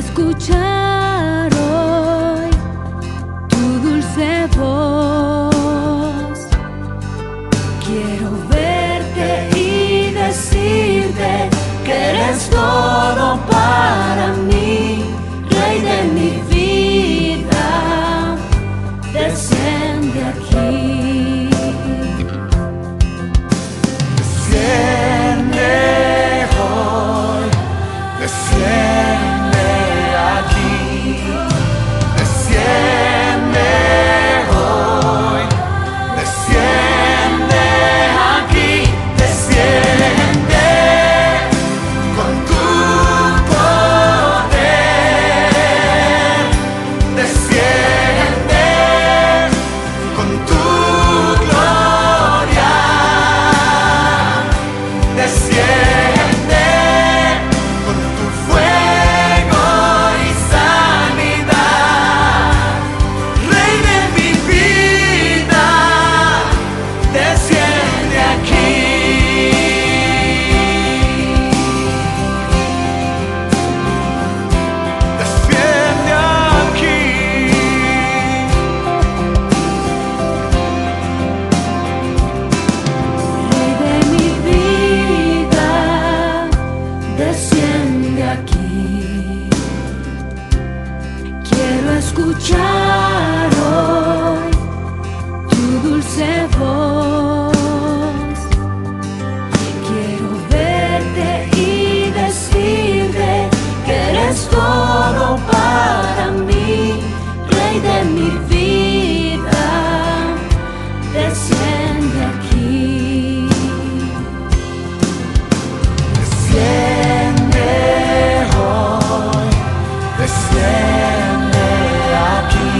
escuchar hoy tu dulce voz. Quiero verte y decirte que eres todo para mí, Rey de mi vida, desciende aquí. Desciende hoy, desciende aquí, desciende hoy, desciende aquí, desciende con tu poder, desciende con tu gloria, desciende con tu fuego y sanidad, Rey de mi vida, desciende aquí. Desciende aquí. Rey de mi vida, desciende aquí. Quiero escuchar hoy tu dulce voz. Quiero verte y decirte que eres todo para mí, Rey de mi vida, desciende aquí. Desciende hoy, desciende aquí,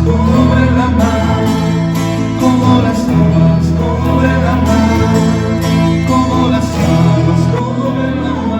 cubren la mar, como las aguas cubren la mar, como las aguas cubren la mar.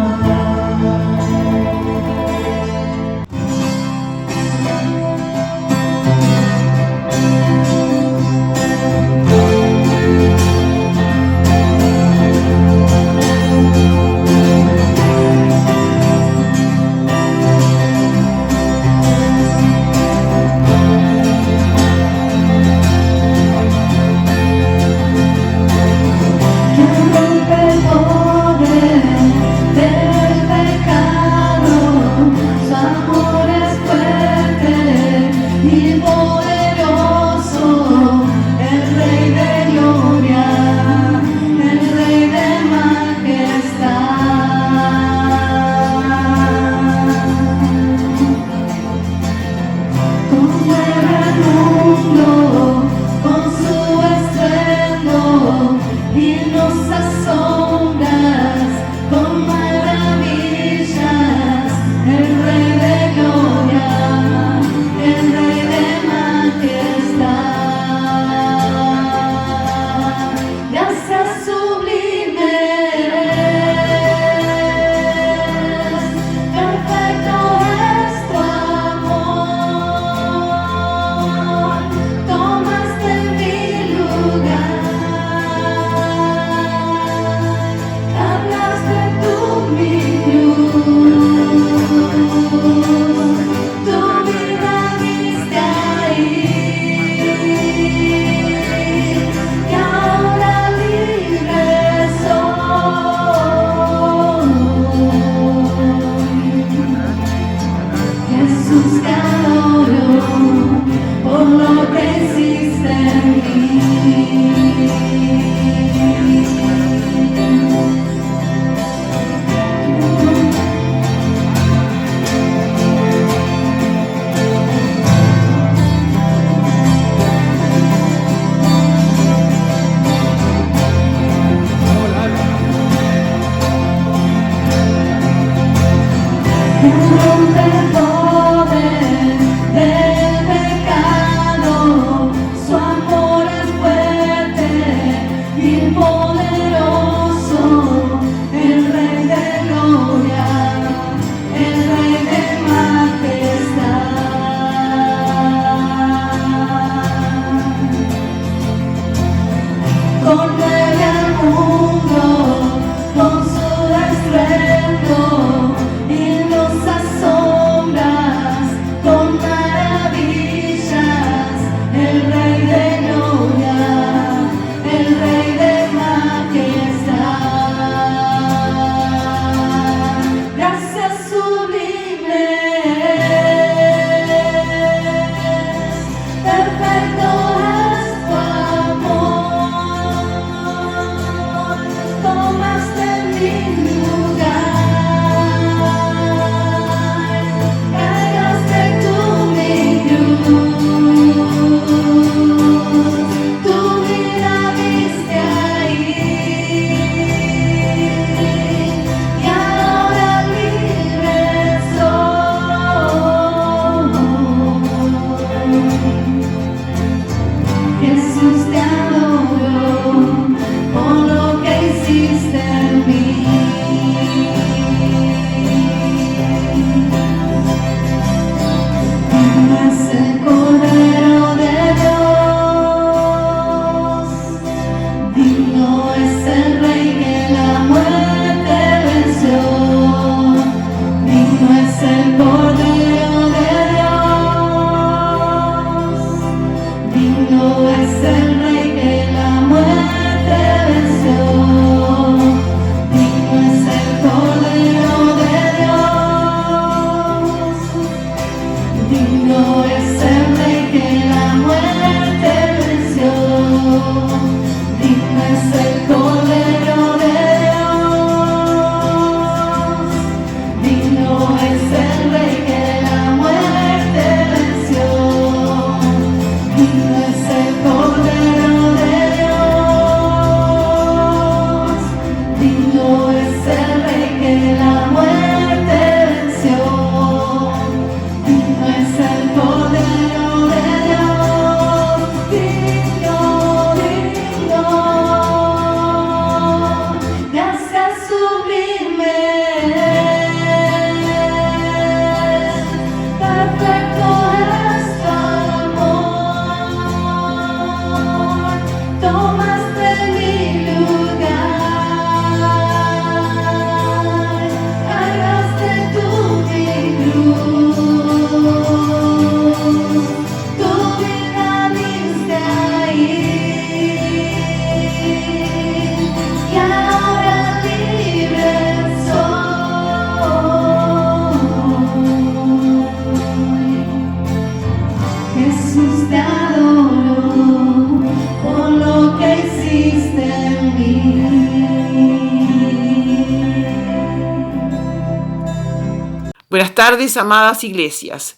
Buenas tardes, amadas iglesias.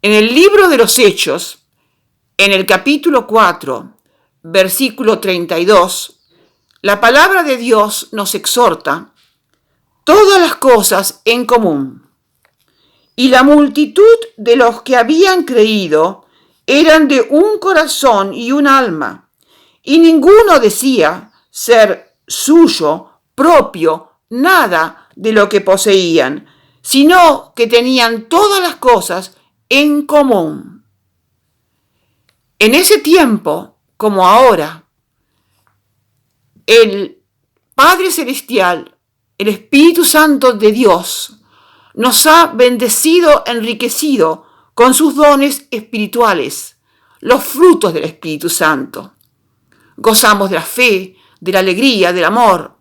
En el libro de los Hechos, en el capítulo 4, versículo 32, la palabra de Dios nos exhorta todas las cosas en común. Y la multitud de los que habían creído eran de un corazón y un alma, y ninguno decía ser suyo propio nada de lo que poseían, sino que tenían todas las cosas en común. En ese tiempo, como ahora, el Padre Celestial, el Espíritu Santo de Dios, nos ha bendecido, enriquecido con sus dones espirituales, los frutos del Espíritu Santo. Gozamos de la fe, de la alegría, del amor,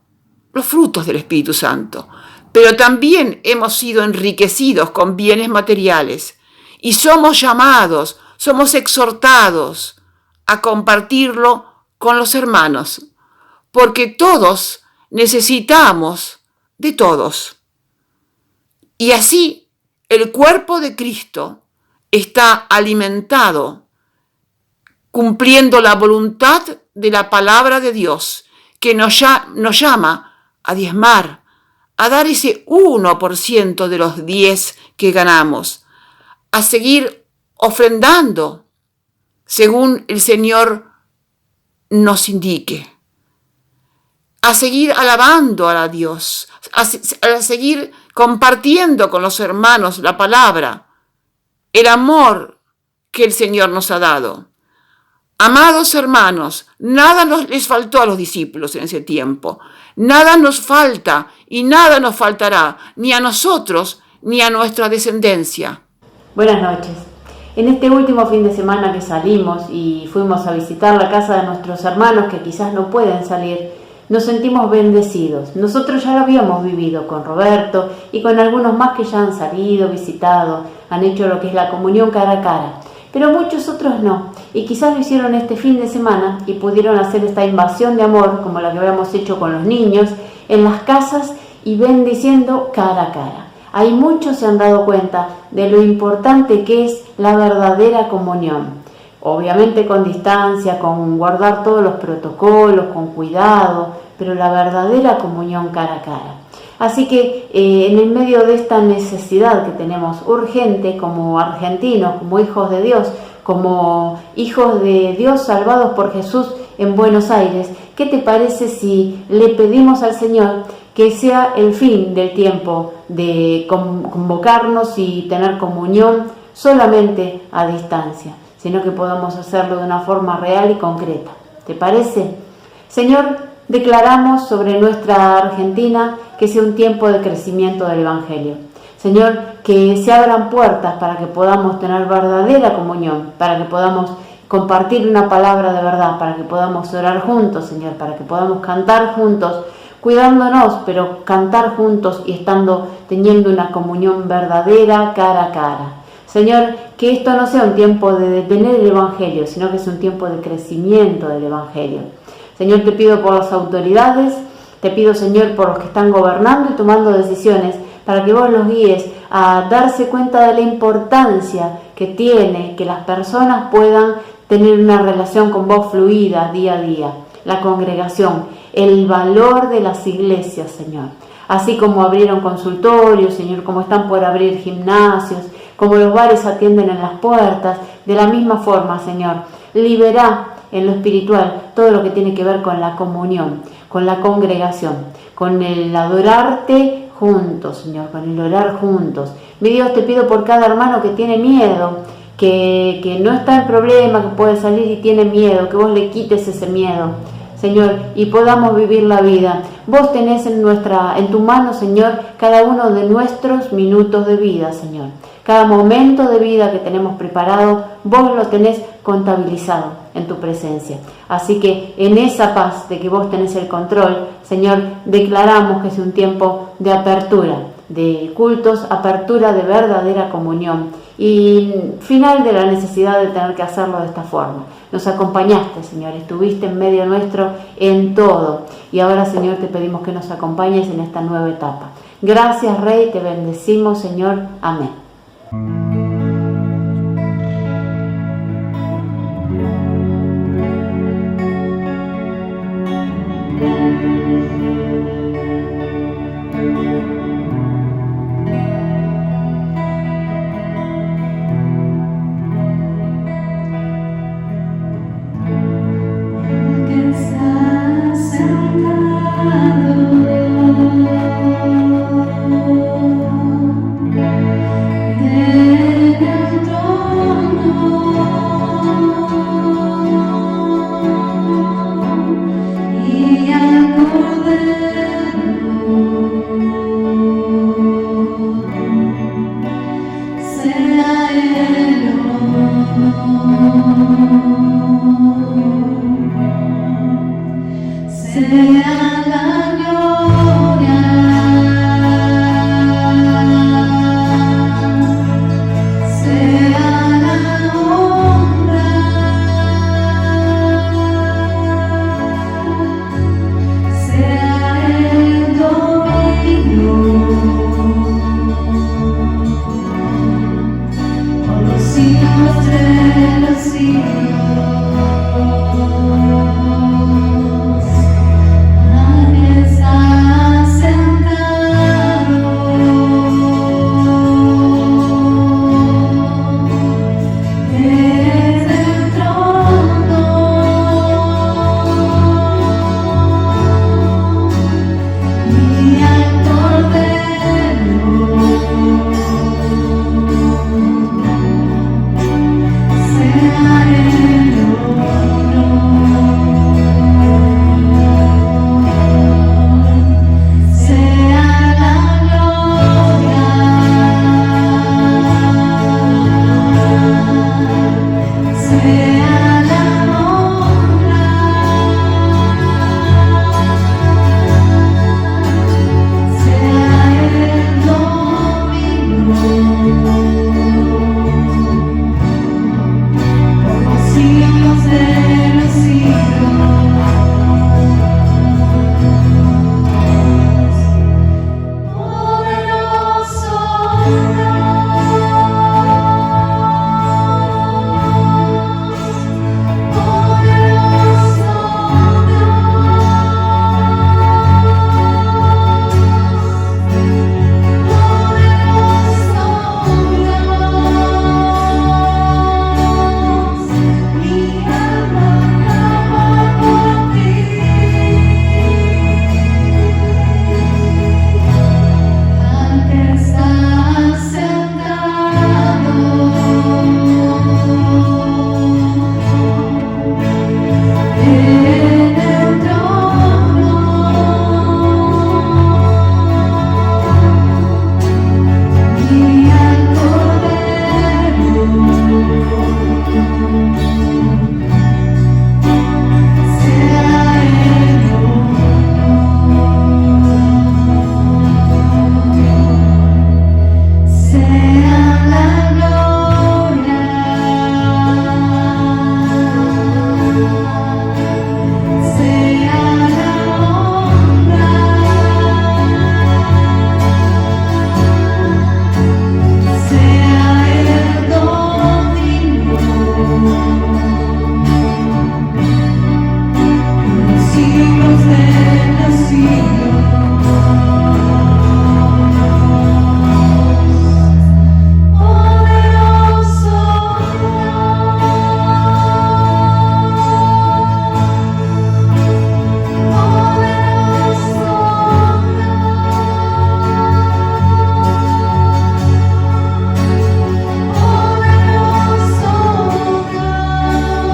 los frutos del Espíritu Santo. Pero también hemos sido enriquecidos con bienes materiales y somos llamados, somos exhortados a compartirlo con los hermanos, porque todos necesitamos de todos. Y así el cuerpo de Cristo está alimentado, cumpliendo la voluntad de la palabra de Dios, que nos llama a diezmar, a dar ese 1% de los 10 que ganamos, a seguir ofrendando según el Señor nos indique, a seguir alabando a Dios, a seguir compartiendo con los hermanos la palabra, el amor que el Señor nos ha dado. Amados hermanos, nada les faltó a los discípulos en ese tiempo. Nada nos falta y nada nos faltará, ni a nosotros ni a nuestra descendencia. Buenas noches. En este último fin de semana que salimos y fuimos a visitar la casa de nuestros hermanos que quizás no pueden salir, nos sentimos bendecidos. Nosotros ya lo habíamos vivido con Roberto y con algunos más que ya han salido, visitado, han hecho lo que es la comunión cara a cara. Pero muchos otros no, y quizás lo hicieron este fin de semana y pudieron hacer esta invasión de amor, como la que habíamos hecho con los niños, en las casas y bendiciendo cara a cara. Hay muchos se han dado cuenta de lo importante que es la verdadera comunión. Obviamente con distancia, con guardar todos los protocolos, con cuidado, pero la verdadera comunión cara a cara. Así que en el medio de esta necesidad que tenemos urgente como argentinos, como hijos de Dios, como hijos de Dios salvados por Jesús en Buenos Aires, ¿qué te parece si le pedimos al Señor que sea el fin del tiempo de convocarnos y tener comunión solamente a distancia, sino que podamos hacerlo de una forma real y concreta? ¿Te parece? Señor, declaramos sobre nuestra Argentina que sea un tiempo de crecimiento del Evangelio. Señor, que se abran puertas para que podamos tener verdadera comunión, para que podamos compartir una palabra de verdad, para que podamos orar juntos, Señor, para que podamos cantar juntos, cuidándonos, pero cantar juntos y teniendo una comunión verdadera cara a cara. Señor, que esto no sea un tiempo de detener el Evangelio, sino que es un tiempo de crecimiento del Evangelio. Señor, te pido por las autoridades, te pido, Señor, por los que están gobernando y tomando decisiones, para que vos los guíes a darse cuenta de la importancia que tiene que las personas puedan tener una relación con vos fluida día a día. La congregación, el valor de las iglesias, Señor. Así como abrieron consultorios, Señor, como están por abrir gimnasios, como los bares atienden en las puertas, de la misma forma, Señor, liberá en lo espiritual todo lo que tiene que ver con la comunión, con la congregación, con el adorarte juntos, Señor, con el orar juntos. Mi Dios, te pido por cada hermano que tiene miedo, que no está en problema, que puede salir y tiene miedo, que vos le quites ese miedo, Señor, y podamos vivir la vida. Vos tenés en tu mano, Señor, cada uno de nuestros minutos de vida, Señor. Cada momento de vida que tenemos preparado, vos lo tenés contabilizado en tu presencia. Así que en esa paz de que vos tenés el control, Señor, declaramos que es un tiempo de apertura, de cultos, apertura de verdadera comunión y final de la necesidad de tener que hacerlo de esta forma. Nos acompañaste, Señor, estuviste en medio nuestro en todo y ahora, Señor, te pedimos que nos acompañes en esta nueva etapa. Gracias, Rey, te bendecimos, Señor. Amén. Que estás sentado en el trono y al Cordero sea el honor, sea la gloria, sea la honra, sea el dominio por los siglos de los siglos. Nadie está sentado desde el trono y al Cordero sea el honor, sea la gloria, sea la honra, sea el dominio por los siglos de los siglos. Poderoso Dios, poderoso Dios, mi alma clama por ti. Al que estás sentado en el trono y al Cordero sea el honor, sea la gloria, sea la honra, sea el dominio por los siglos de los siglos. Poderoso Dios, poderoso Dios.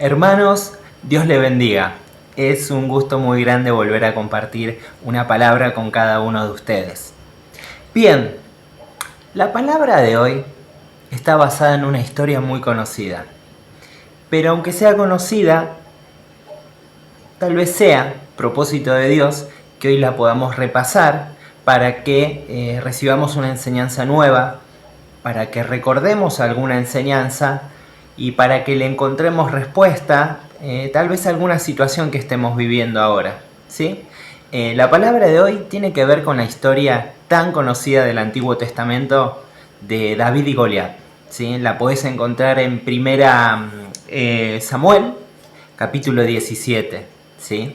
Hermanos, Dios les bendiga. Es un gusto muy grande volver a compartir una palabra con cada uno de ustedes. Bien, la palabra de hoy está basada en una historia muy conocida. Pero aunque sea conocida, tal vez sea propósito de Dios que hoy la podamos repasar para que recibamos una enseñanza nueva, para que recordemos alguna enseñanza y para que le encontremos respuesta tal vez a alguna situación que estemos viviendo ahora, ¿sí? La palabra de hoy tiene que ver con la historia tan conocida del Antiguo Testamento de David y Goliat, ¿sí? La podés encontrar en 1 Samuel, capítulo 17, ¿sí?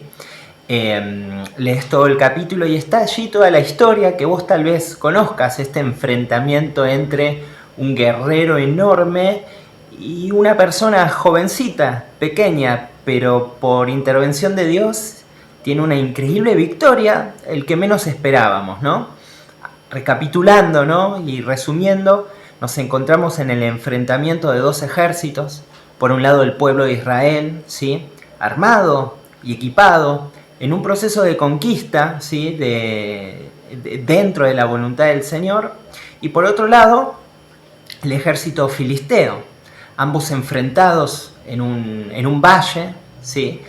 Lees todo el capítulo y está allí toda la historia que vos tal vez conozcas, este enfrentamiento entre un guerrero enorme y una persona jovencita, pequeña, pero por intervención de Dios tiene una increíble victoria, el que menos esperábamos, ¿no? Recapitulando, ¿no? Y resumiendo, nos encontramos en el enfrentamiento de dos ejércitos. Por un lado el pueblo de Israel, ¿sí? Armado y equipado, en un proceso de conquista, ¿sí? Dentro de la voluntad del Señor. Y por otro lado, el ejército filisteo, ambos enfrentados en un valle, ¿sí?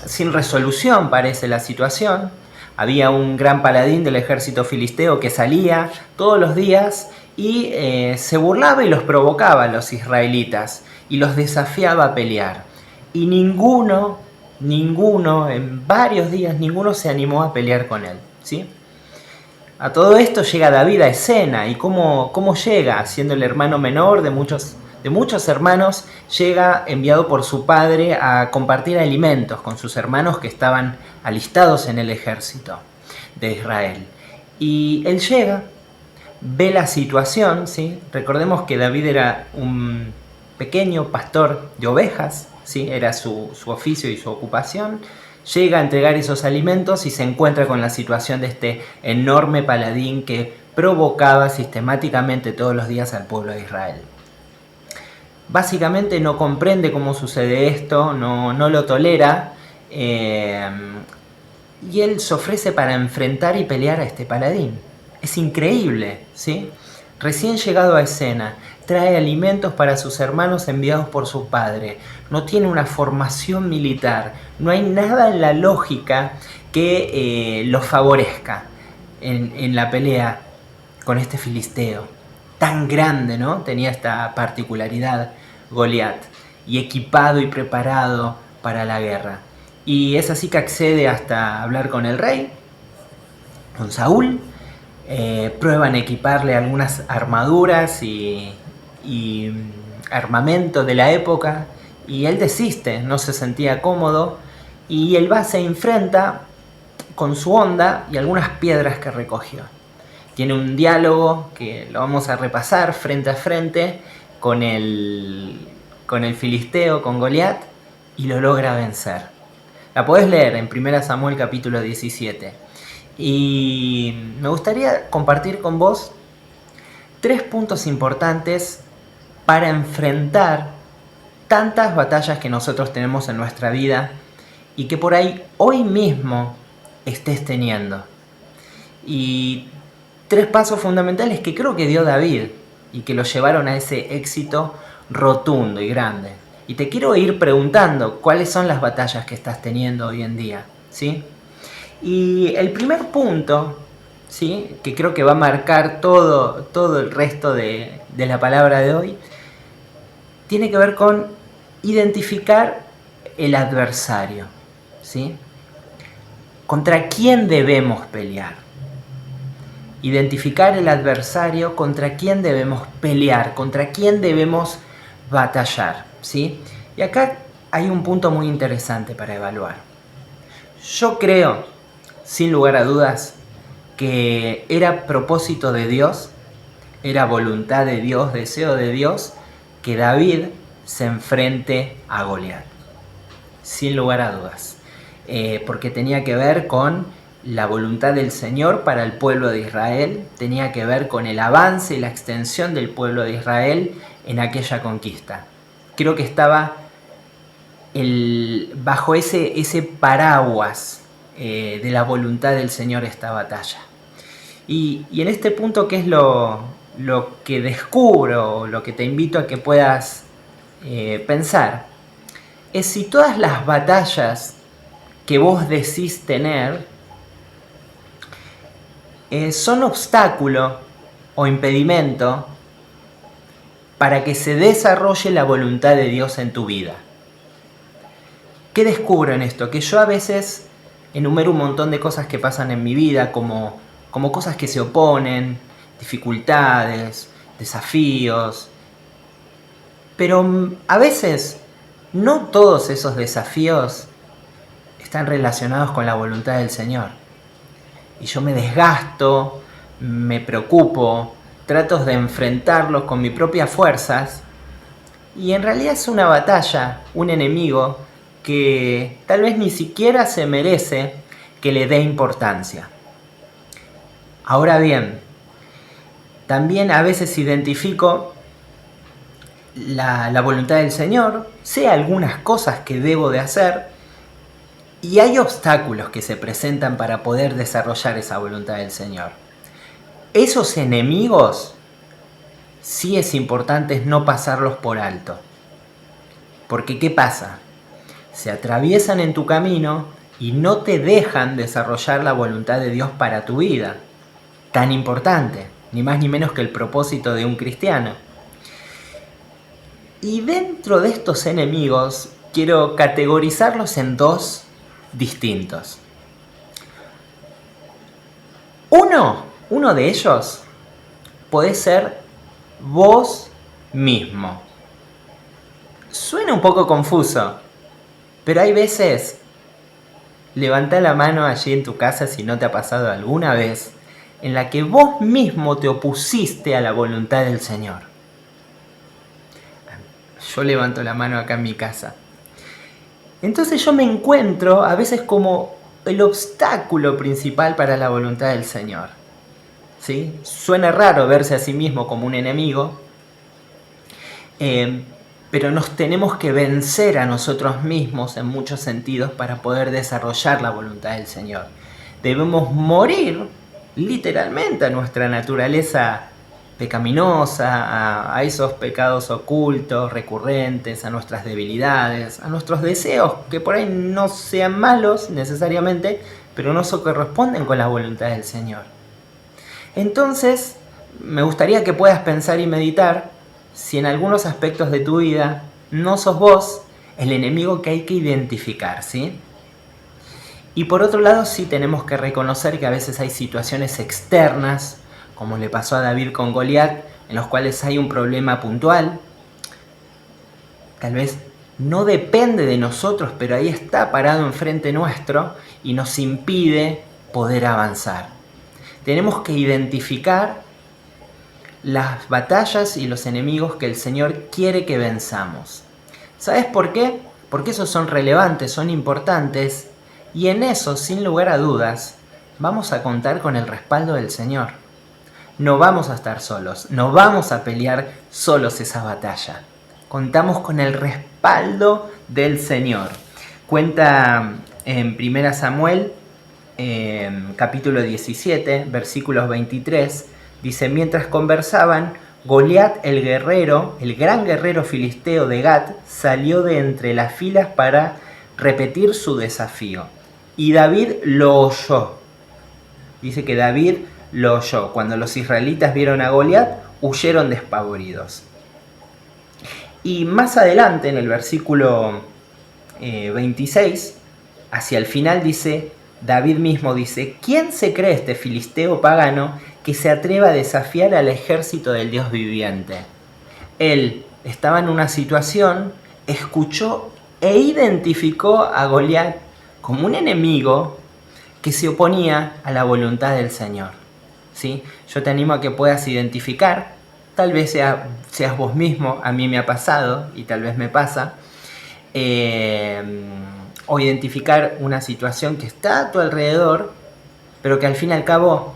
Sin resolución parece la situación. Había un gran paladín del ejército filisteo que salía todos los días y se burlaba y los provocaba a los israelitas y los desafiaba a pelear. Y ninguno, en varios días, ninguno se animó a pelear con él, ¿sí? A todo esto llega David a escena. ¿Y cómo llega? Siendo el hermano menor de muchos hermanos, llega enviado por su padre a compartir alimentos con sus hermanos que estaban alistados en el ejército de Israel. Y él llega, ve la situación, ¿sí? Recordemos que David era un pequeño pastor de ovejas, ¿sí? Era su oficio y su ocupación. Llega a entregar esos alimentos y se encuentra con la situación de este enorme paladín que provocaba sistemáticamente todos los días al pueblo de Israel. Básicamente no comprende cómo sucede esto, no lo tolera, y él se ofrece para enfrentar y pelear a este paladín. Es increíble, ¿sí? Recién llegado a escena, trae alimentos para sus hermanos enviados por su padre. No tiene una formación militar. No hay nada en la lógica que lo favorezca en la pelea con este filisteo. Tan grande, ¿no? Tenía esta particularidad Goliat. Y equipado y preparado para la guerra. Y es así que accede hasta hablar con el rey, con Saúl. Prueban equiparle algunas armaduras y armamento de la época y él desiste, no se sentía cómodo y él se enfrenta con su onda y algunas piedras que recogió. Tiene un diálogo que lo vamos a repasar frente a frente con el filisteo, con Goliat, y lo logra vencer. La podés leer en 1 Samuel capítulo 17. Y me gustaría compartir con vos 3 puntos importantes para enfrentar tantas batallas que nosotros tenemos en nuestra vida y que por ahí hoy mismo estés teniendo. Y 3 pasos fundamentales que creo que dio David y que lo llevaron a ese éxito rotundo y grande. Y te quiero ir preguntando cuáles son las batallas que estás teniendo hoy en día, ¿sí? Y el primer punto, ¿sí? Que creo que va a marcar todo el resto de la palabra de hoy, tiene que ver con identificar el adversario, ¿sí? ¿Contra quién debemos pelear? Identificar el adversario, contra quién debemos pelear, contra quién debemos batallar, ¿sí? Y acá hay un punto muy interesante para evaluar. Yo creo, sin lugar a dudas, que era propósito de Dios, era voluntad de Dios, deseo de Dios, que David se enfrente a Goliat. Sin lugar a dudas. Porque tenía que ver con la voluntad del Señor para el pueblo de Israel, tenía que ver con el avance y la extensión del pueblo de Israel en aquella conquista. Creo que estaba bajo ese paraguas de la voluntad del Señor esta batalla. Y en este punto, ¿qué es lo que descubro, lo que te invito a que puedas pensar? Es si todas las batallas que vos decís tener son obstáculo o impedimento para que se desarrolle la voluntad de Dios en tu vida. ¿Qué descubro en esto? Que yo a veces enumero un montón de cosas que pasan en mi vida, como cosas que se oponen, dificultades, desafíos. Pero a veces no todos esos desafíos están relacionados con la voluntad del Señor. Y yo me desgasto, me preocupo, trato de enfrentarlos con mis propias fuerzas. Y en realidad es una batalla, un enemigo que tal vez ni siquiera se merece que le dé importancia. Ahora bien, también a veces identifico la voluntad del Señor, sé algunas cosas que debo de hacer y hay obstáculos que se presentan para poder desarrollar esa voluntad del Señor. Esos enemigos sí es importante no pasarlos por alto. Porque ¿qué pasa? Se atraviesan en tu camino y no te dejan desarrollar la voluntad de Dios para tu vida. Tan importante, ni más ni menos que el propósito de un cristiano. Y dentro de estos enemigos quiero categorizarlos en dos distintos. Uno de ellos puede ser vos mismo. Suena un poco confuso, pero hay veces, levantá la mano allí en tu casa si no te ha pasado alguna vez, en la que vos mismo te opusiste a la voluntad del Señor. Yo levanto la mano acá en mi casa. Entonces yo me encuentro a veces como el obstáculo principal para la voluntad del Señor. ¿Sí? Suena raro verse a sí mismo como un enemigo, pero nos tenemos que vencer a nosotros mismos en muchos sentidos para poder desarrollar la voluntad del Señor. Debemos morir literalmente a nuestra naturaleza pecaminosa, a esos pecados ocultos, recurrentes, a nuestras debilidades, a nuestros deseos que por ahí no sean malos necesariamente, pero no se corresponden con la voluntad del Señor. Entonces, me gustaría que puedas pensar y meditar si en algunos aspectos de tu vida no sos vos el enemigo que hay que identificar, ¿sí? Y por otro lado, sí tenemos que reconocer que a veces hay situaciones externas, como le pasó a David con Goliat, en los cuales hay un problema puntual. Tal vez no depende de nosotros, pero ahí está parado enfrente nuestro y nos impide poder avanzar. Tenemos que identificar las batallas y los enemigos que el Señor quiere que venzamos. ¿Sabes por qué? Porque esos son relevantes, son importantes, y en eso, sin lugar a dudas, vamos a contar con el respaldo del Señor. No vamos a estar solos, no vamos a pelear solos esa batalla. Contamos con el respaldo del Señor. Cuenta en 1 Samuel, capítulo 17, versículos 23, dice: mientras conversaban, Goliat el guerrero, el gran guerrero filisteo de Gat, salió de entre las filas para repetir su desafío. Y David lo oyó. Dice que David lo oyó. Cuando los israelitas vieron a Goliat, huyeron despavoridos. Y más adelante, en el versículo 26, hacia el final dice, David mismo dice: ¿quién se cree este filisteo pagano que se atreva a desafiar al ejército del Dios viviente? Él estaba en una situación, escuchó e identificó a Goliat como un enemigo que se oponía a la voluntad del Señor. ¿Sí? Yo te animo a que puedas identificar, tal vez seas vos mismo, a mí me ha pasado y tal vez me pasa, o identificar una situación que está a tu alrededor, pero que al fin y al cabo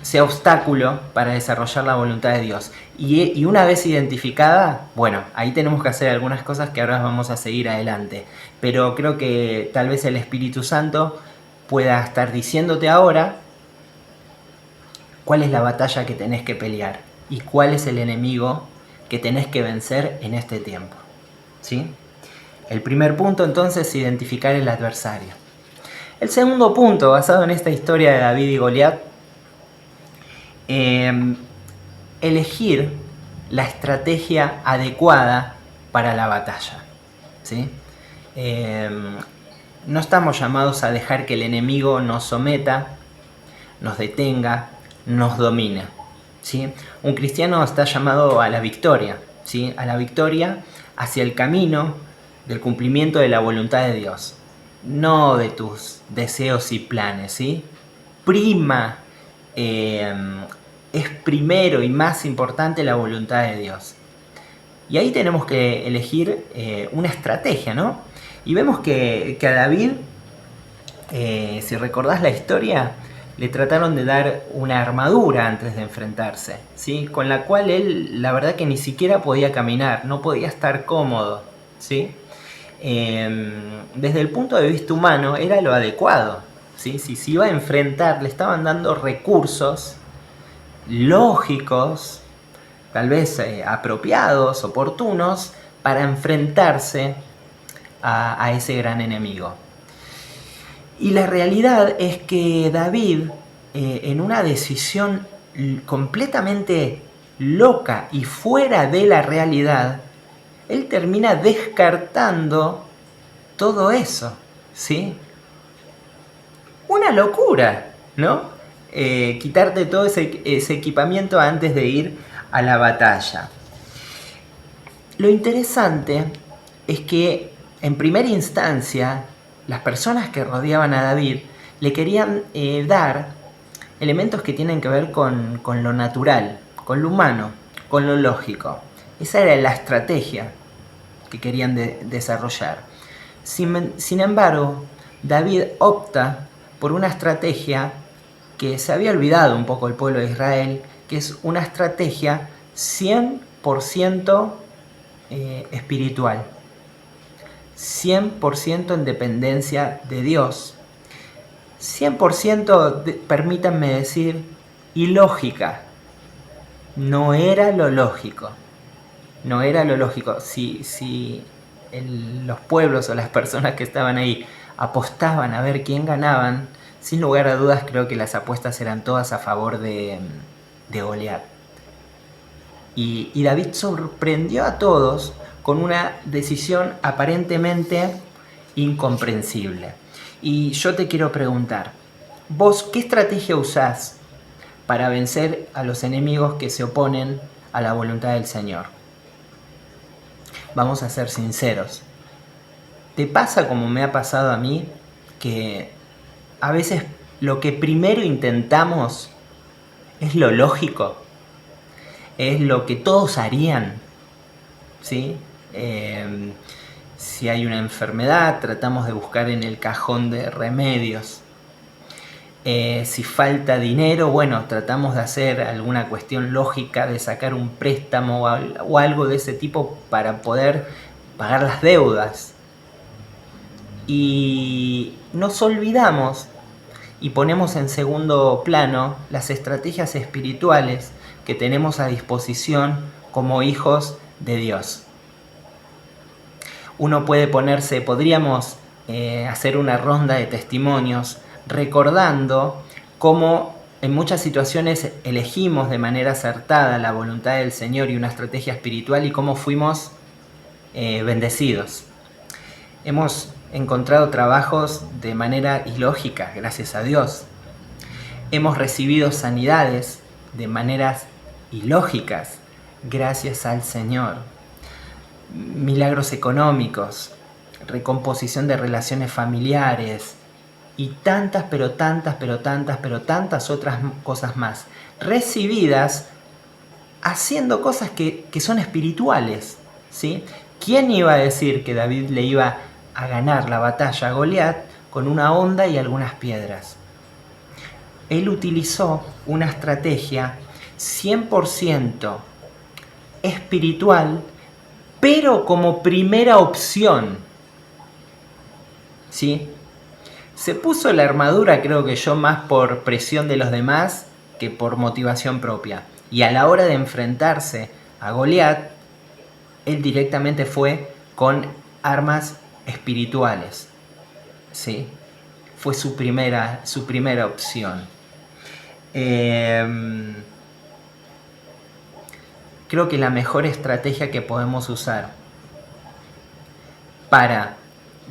sea obstáculo para desarrollar la voluntad de Dios. Y una vez identificada, bueno, ahí tenemos que hacer algunas cosas que ahora vamos a seguir adelante. Pero creo que tal vez el Espíritu Santo pueda estar diciéndote ahora cuál es la batalla que tenés que pelear y cuál es el enemigo que tenés que vencer en este tiempo, ¿sí? El primer punto entonces es identificar el adversario. El segundo punto, basado en esta historia de David y Goliat, elegir la estrategia adecuada para la batalla, ¿sí? No estamos llamados a dejar que el enemigo nos someta, nos detenga, nos domine, ¿sí? Un cristiano está llamado a la victoria, ¿sí? A la victoria hacia el camino del cumplimiento de la voluntad de Dios, no de tus deseos y planes, ¿sí? Es primero y más importante la voluntad de Dios. Y ahí tenemos que elegir una estrategia, ¿no? Y vemos que a David, si recordás la historia, le trataron de dar una armadura antes de enfrentarse, ¿sí? Con la cual él, la verdad que ni siquiera podía caminar, no podía estar cómodo, ¿sí? Desde el punto de vista humano era lo adecuado, ¿sí? Si se iba a enfrentar, le estaban dando recursos lógicos, tal vez apropiados, oportunos, para enfrentarse a ese gran enemigo. Y la realidad es que David, en una decisión completamente loca y fuera de la realidad, él termina descartando todo eso, ¿sí? Una locura, ¿no? Quitarte todo ese equipamiento antes de ir a la batalla. Lo interesante es que en primera instancia las personas que rodeaban a David le querían dar elementos que tienen que ver con lo natural, con lo humano, con lo lógico. Esa era la estrategia que querían desarrollar. Sin embargo, David opta por una estrategia que se había olvidado un poco el pueblo de Israel, que es una estrategia 100% espiritual, 100% en dependencia de Dios, 100%, permítanme decir, ilógica. No era lo lógico. No era lo lógico. Si los pueblos o las personas que estaban ahí apostaban a ver quién ganaban, sin lugar a dudas creo que las apuestas eran todas a favor de Goliat. Y David sorprendió a todos con una decisión aparentemente incomprensible. Y yo te quiero preguntar, ¿vos qué estrategia usás para vencer a los enemigos que se oponen a la voluntad del Señor? Vamos a ser sinceros. ¿Te pasa como me ha pasado a mí, que a veces lo que primero intentamos es lo lógico? Es lo que todos harían, ¿sí? Si hay una enfermedad, tratamos de buscar en el cajón de remedios. Si falta dinero, bueno, tratamos de hacer alguna cuestión lógica, de sacar un préstamo o algo de ese tipo para poder pagar las deudas. Y nos olvidamos y ponemos en segundo plano las estrategias espirituales que tenemos a disposición como hijos de Dios. Uno puede podríamos hacer una ronda de testimonios recordando cómo en muchas situaciones elegimos de manera acertada la voluntad del Señor y una estrategia espiritual y cómo fuimos bendecidos. Hemos encontrado trabajos de manera ilógica, gracias a Dios. Hemos recibido sanidades de maneras ilógicas, gracias al Señor. Milagros económicos, recomposición de relaciones familiares y tantas otras cosas más, recibidas haciendo cosas que son espirituales, ¿sí? ¿Quién iba a decir que David le iba a ganar la batalla a Goliat con una honda y algunas piedras? Él utilizó una estrategia 100% espiritual, pero como primera opción. ¿Sí? Se puso la armadura, creo que yo, más por presión de los demás que por motivación propia. Y a la hora de enfrentarse a Goliat, él directamente fue con armas espirituales. ¿Sí? Fue su primera opción. Creo que la mejor estrategia que podemos usar para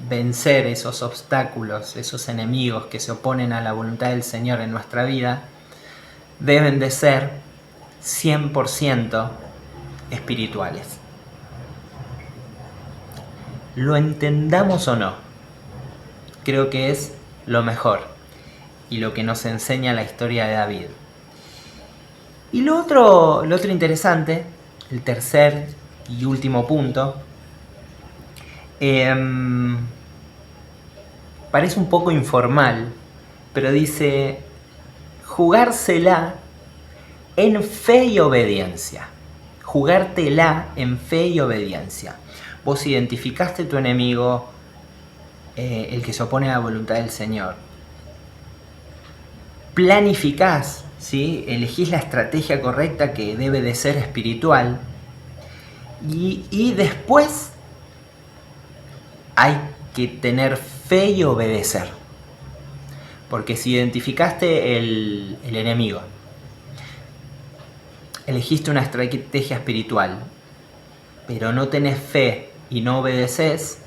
vencer esos obstáculos, esos enemigos que se oponen a la voluntad del Señor en nuestra vida, deben de ser 100% espirituales. Lo entendamos o no, creo que es lo mejor y lo que nos enseña la historia de David. Y lo otro interesante, el tercer y último punto, parece un poco informal, pero dice jugársela en fe y obediencia. Jugártela en fe y obediencia. Vos identificaste tu enemigo, el que se opone a la voluntad del Señor. Planificás, ¿sí? Elegís la estrategia correcta que debe de ser espiritual. Y después hay que tener fe y obedecer. Porque si identificaste el enemigo, elegiste una estrategia espiritual, pero no tenés fe y no obedeces,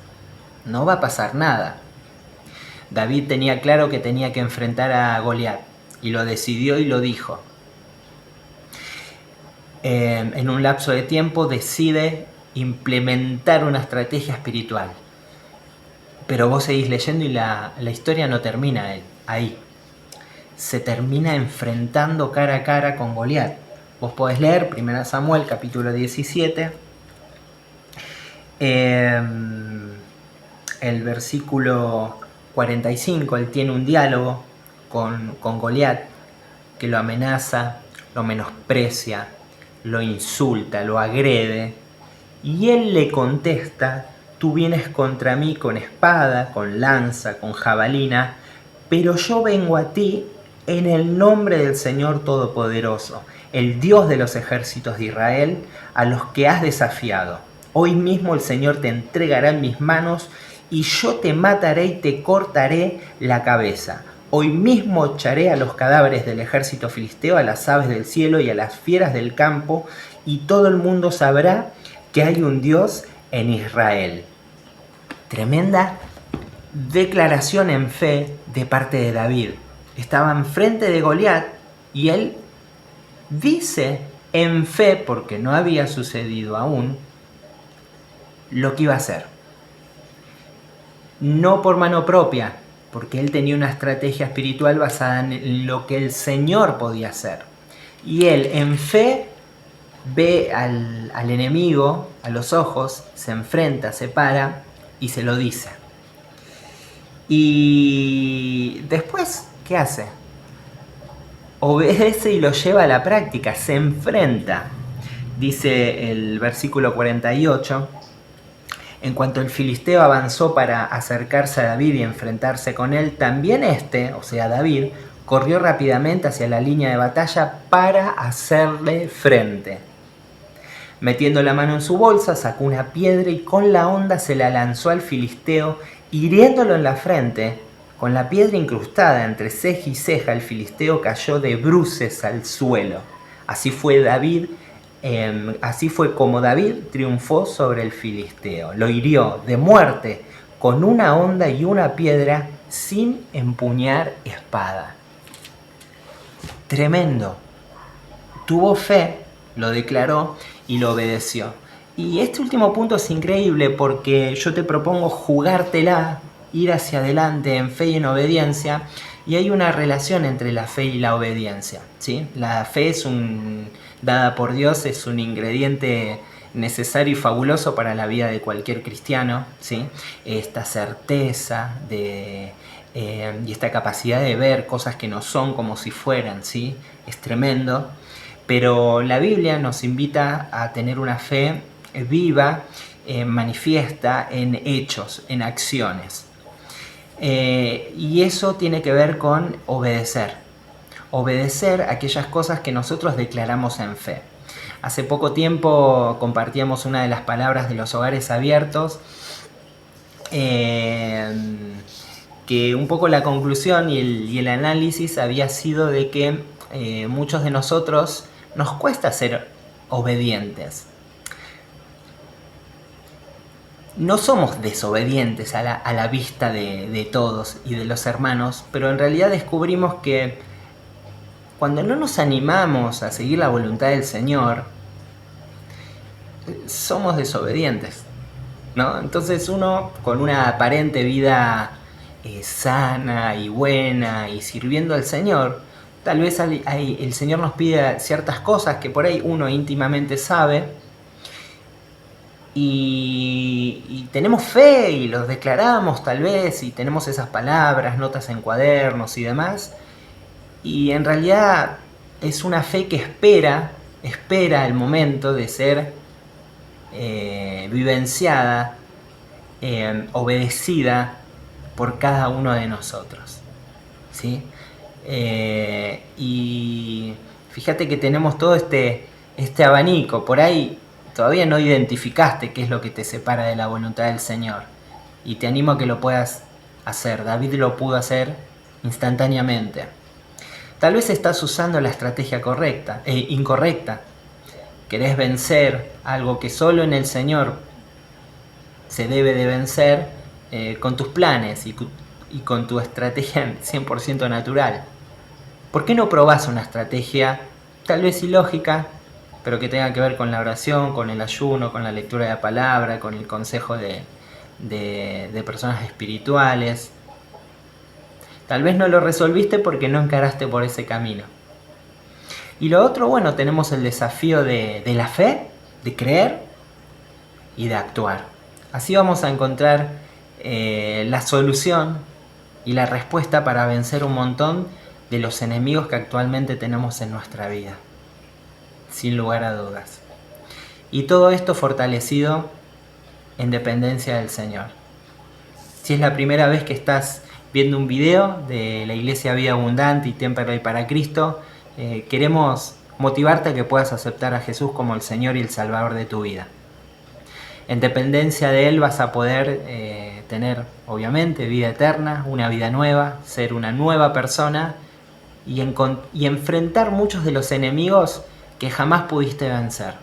no va a pasar nada. David tenía claro que tenía que enfrentar a Goliat y lo decidió y lo dijo. En un lapso de tiempo decide implementar una estrategia espiritual. Pero vos seguís leyendo y la historia no termina ahí. Se termina enfrentando cara a cara con Goliat. Vos podés leer 1 Samuel capítulo 17. El versículo 45, él tiene un diálogo con Goliat que lo amenaza, lo menosprecia, lo insulta, lo agrede. Y él le contesta: tú vienes contra mí con espada, con lanza, con jabalina, pero yo vengo a ti en el nombre del Señor Todopoderoso, el Dios de los ejércitos de Israel, a los que has desafiado. Hoy mismo el Señor te entregará en mis manos y yo te mataré y te cortaré la cabeza. Hoy mismo echaré a los cadáveres del ejército filisteo, a las aves del cielo y a las fieras del campo, y todo el mundo sabrá que hay un Dios en Israel. Tremenda declaración en fe de parte de David. Estaba enfrente de Goliat y él dice en fe, porque no había sucedido aún, lo que iba a hacer. No por mano propia, porque él tenía una estrategia espiritual basada en lo que el Señor podía hacer. Y él en fe ve al enemigo a los ojos, se enfrenta, se para y se lo dice. Y después, ¿qué hace? Obedece y lo lleva a la práctica, se enfrenta. Dice el versículo 48, en cuanto el filisteo avanzó para acercarse a David y enfrentarse con él, también o sea David, corrió rápidamente hacia la línea de batalla para hacerle frente. Metiendo la mano en su bolsa, sacó una piedra y con la honda se la lanzó al filisteo, hiriéndolo en la frente. Con la piedra incrustada entre ceja y ceja, el filisteo cayó de bruces al suelo. Así fue como David triunfó sobre el filisteo. Lo hirió de muerte con una honda y una piedra sin empuñar espada. Tremendo. Tuvo fe, lo declaró y lo obedeció. Y este último punto es increíble porque yo te propongo jugártela, ir hacia adelante en fe y en obediencia, y hay una relación entre la fe y la obediencia, ¿sí? La fe dada por Dios, es un ingrediente necesario y fabuloso para la vida de cualquier cristiano, ¿sí? Esta certeza y esta capacidad de ver cosas que no son como si fueran, ¿sí? Es tremendo. pero la Biblia nos invita a tener una fe viva, manifiesta en hechos, en acciones. Y eso tiene que ver con obedecer. Obedecer aquellas cosas que nosotros declaramos en fe. Hace poco tiempo compartíamos una de las palabras de los hogares abiertos, que un poco la conclusión y el análisis había sido de que muchos de nosotros nos cuesta ser obedientes. No somos desobedientes a la vista de todos y de los hermanos, pero en realidad descubrimos que cuando no nos animamos a seguir la voluntad del Señor, somos desobedientes, ¿no? Entonces uno con una aparente vida sana y buena y sirviendo al Señor, tal vez el Señor nos pide ciertas cosas que por ahí uno íntimamente sabe, y tenemos fe y los declaramos tal vez, y tenemos esas palabras, notas en cuadernos y demás, y en realidad es una fe que espera el momento de ser vivenciada, obedecida por cada uno de nosotros, ¿sí? Y fíjate que tenemos todo este abanico. Por ahí todavía no identificaste qué es lo que te separa de la voluntad del Señor, y te animo a que lo puedas hacer. David lo pudo hacer instantáneamente. Tal vez estás usando la estrategia incorrecta. Querés vencer algo que solo en el Señor se debe de vencer, con tus planes y con tu estrategia 100% natural. ¿Por qué no probás una estrategia tal vez ilógica, pero que tenga que ver con la oración, con el ayuno, con la lectura de la palabra, con el consejo de personas espirituales? Tal vez no lo resolviste porque no encaraste por ese camino. Y lo otro, bueno, tenemos el desafío de la fe, de creer y de actuar. Así vamos a encontrar la solución y la respuesta para vencer un montón de los enemigos que actualmente tenemos en nuestra vida, sin lugar a dudas. Y todo esto fortalecido en dependencia del Señor. Si es la primera vez que estás viendo un video de la Iglesia Vida Abundante y Temperley para Cristo, queremos motivarte a que puedas aceptar a Jesús como el Señor y el Salvador de tu vida. En dependencia de Él vas a poder tener, obviamente, vida eterna, una vida nueva, ser una nueva persona y enfrentar muchos de los enemigos que jamás pudiste vencer.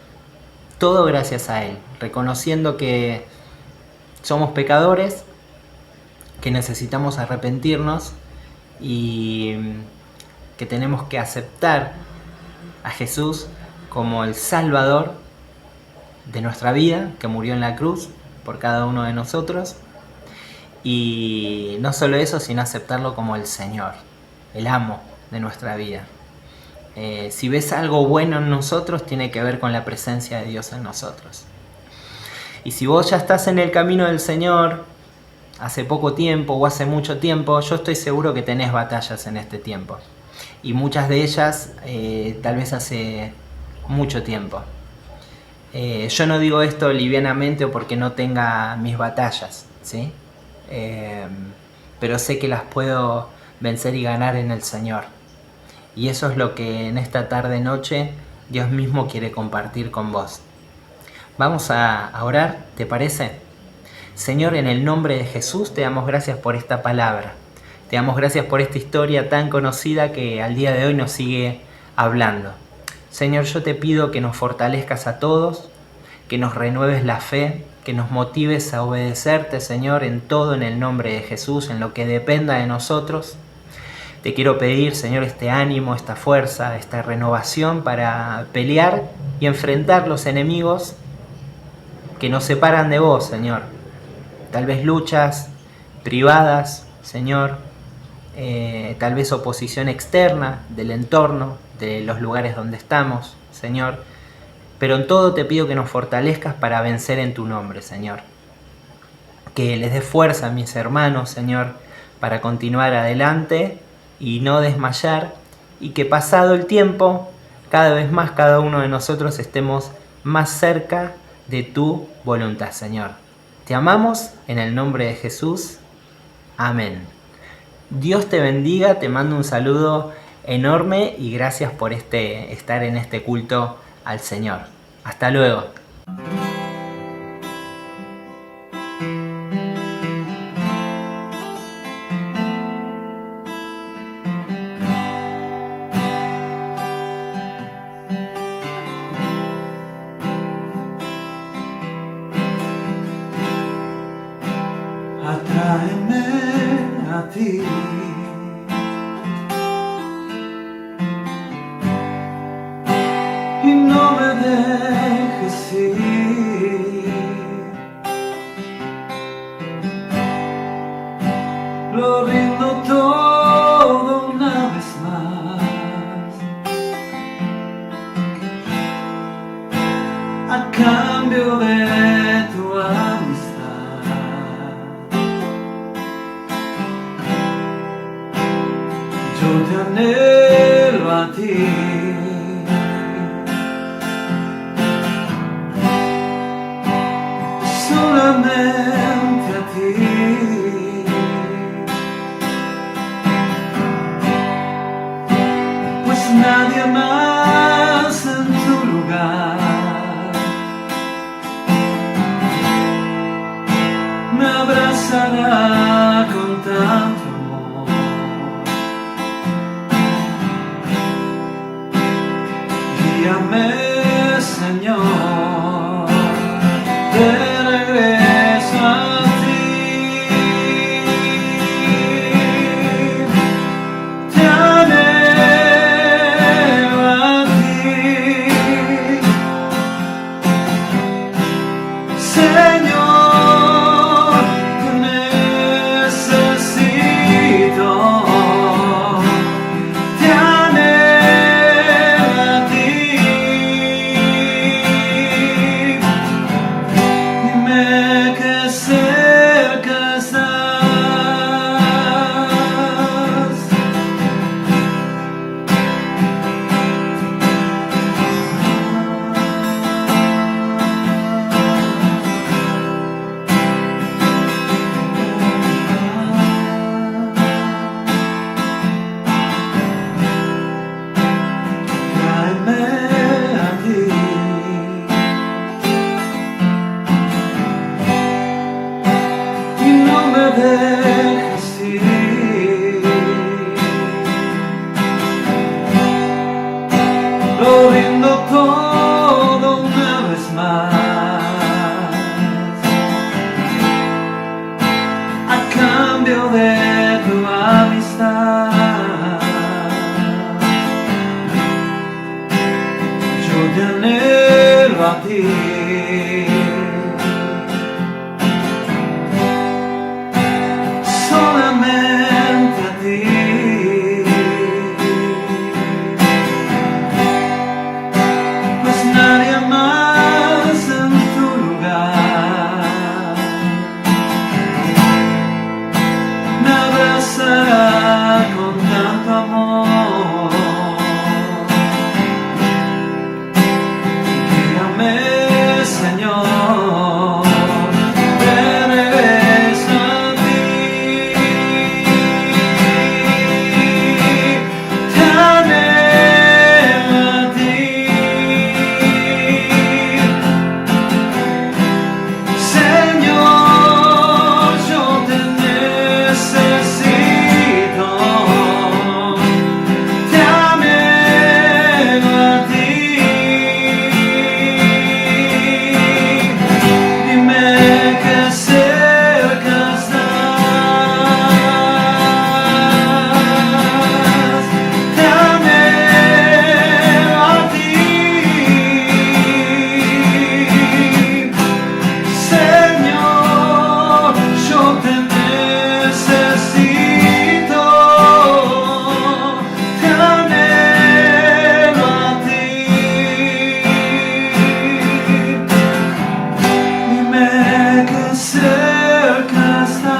Todo gracias a Él, reconociendo que somos pecadores, que necesitamos arrepentirnos y que tenemos que aceptar a Jesús como el Salvador de nuestra vida, que murió en la cruz por cada uno de nosotros. Y no solo eso, sino aceptarlo como el Señor, el amo de nuestra vida. Si ves algo bueno en nosotros, tiene que ver con la presencia de Dios en nosotros. Y si vos ya estás en el camino del Señor hace poco tiempo o hace mucho tiempo, yo estoy seguro que tenés batallas en este tiempo. Y muchas de ellas tal vez hace mucho tiempo. Yo no digo esto livianamente o porque no tenga mis batallas, ¿sí? Pero sé que las puedo vencer y ganar en el Señor. Y eso es lo que en esta tarde-noche Dios mismo quiere compartir con vos. Vamos a orar, ¿te parece? Señor, en el nombre de Jesús te damos gracias por esta palabra. Te damos gracias por esta historia tan conocida que al día de hoy nos sigue hablando. Señor, yo te pido que nos fortalezcas a todos, que nos renueves la fe, que nos motives a obedecerte, Señor, en todo en el nombre de Jesús, en lo que dependa de nosotros. Te quiero pedir, Señor, este ánimo, esta fuerza, esta renovación para pelear y enfrentar los enemigos que nos separan de vos, Señor. Tal vez luchas privadas, Señor, tal vez oposición externa del entorno, de los lugares donde estamos, Señor. Pero en todo te pido que nos fortalezcas para vencer en tu nombre, Señor. Que les des fuerza a mis hermanos, Señor, para continuar adelante y no desmayar, y que pasado el tiempo cada vez más cada uno de nosotros estemos más cerca de tu voluntad, Señor. Te amamos en el nombre de Jesús. Amén. Dios te bendiga, te mando un saludo enorme y gracias por estar en este culto al Señor. Hasta luego. Atráeme a ti. Y no me dejes ir. Lo rindo todo una vez más, a cambio de tu amistad. Yo te anhelo a ti. Solamente a ti. Pues nadie más en tu lugar me abrazará con tanto amor. Guíame, Señor, de regreso a ti. Te anhelo a ti, Señor, te necesito. Te anhelo a ti. Dime que cerca estás. Tráeme a ti. Y no me dejes ir. Lo rindo todo una vez más, a cambio de tu amistad. Yo te anhelo a ti. Solamente a ti. Pues nadie más en tu lugar me abrazará con tanto amor. Guíame, Señor, de regreso a ti. Te anhelo a ti, Señor, yo te necesito. Te anhelo a ti. Dime que cerca estás. Te anhelo a ti, Señor, yo te necesito. Te anhelo a ti. Dime que cerca estás.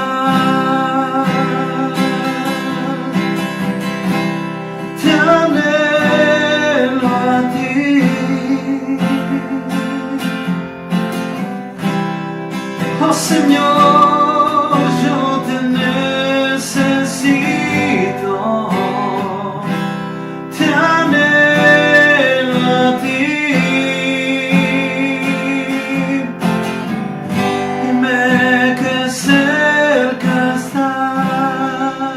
Te anhelo a Dios, yo te necesito, te anhelo a ti. Dime que cerca estás,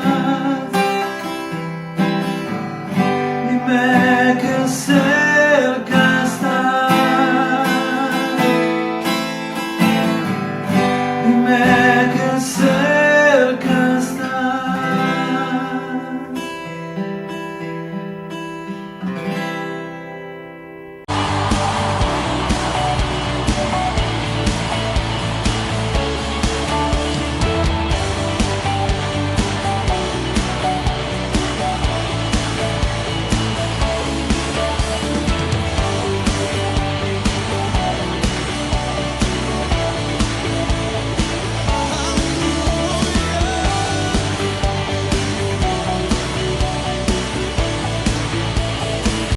dime que cerca estás, dime que cerca estás.